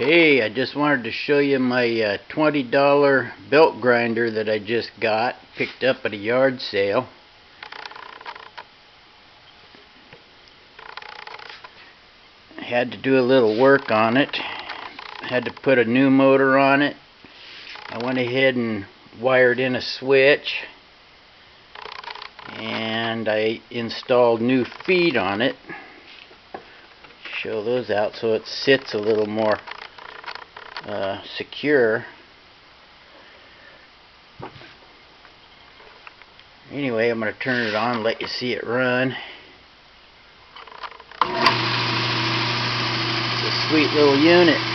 Hey, I just wanted to show you my $20 belt grinder that I just picked up at a yard sale. I had to do a little work on it. I had to put a new motor on it. I went ahead and wired in a switch, and I installed new feet on it. Show those out so it sits a little more secure. Anyway, I'm going to turn it on and let you see it run. It's a sweet little unit.